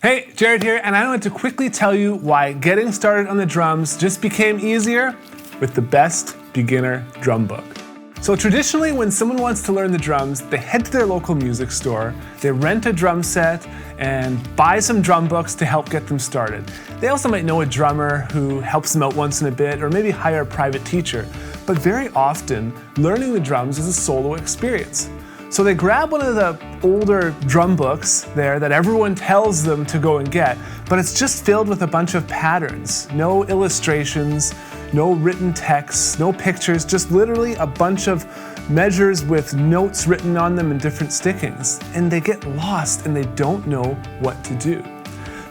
Hey, Jared here, and I want to quickly tell you why getting started on the drums just became easier with the best beginner drum book. So traditionally, when someone wants to learn the drums, they head to their local music store, they rent a drum set, and buy some drum books to help get them started. They also might know a drummer who helps them out once in a bit, or maybe hire a private teacher. But very often, learning the drums is a solo experience. So they grab one of the older drum books there that everyone tells them to go and get, but it's just filled with a bunch of patterns. No illustrations, no written text, no pictures, just literally a bunch of measures with notes written on them and different stickings. And they get lost and they don't know what to do.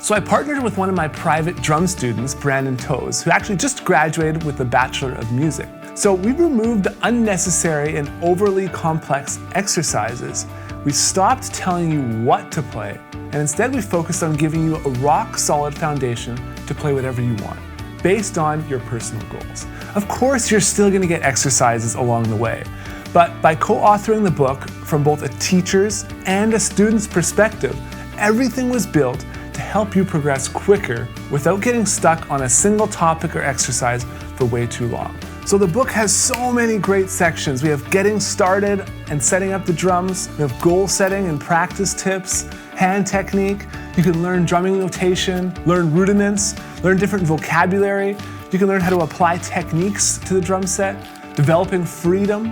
So I partnered with one of my private drum students, Brandon Toes, who actually just graduated with a Bachelor of Music. So we removed the unnecessary and overly complex exercises. We stopped telling you what to play, and instead we focused on giving you a rock-solid foundation to play whatever you want, based on your personal goals. Of course, you're still going to get exercises along the way, but by co-authoring the book from both a teacher's and a student's perspective, everything was built to help you progress quicker without getting stuck on a single topic or exercise for way too long. So the book has so many great sections. We have getting started and setting up the drums. We have goal setting and practice tips, hand technique. You can learn drumming notation, learn rudiments, learn different vocabulary. You can learn how to apply techniques to the drum set, developing freedom,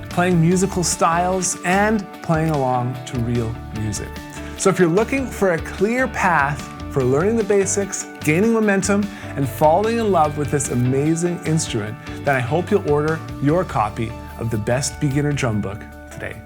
playing musical styles, and playing along to real music. So if you're looking for a clear path for learning the basics, gaining momentum, and falling in love with this amazing instrument, then I hope you'll order your copy of the Best Beginner Drum Book today.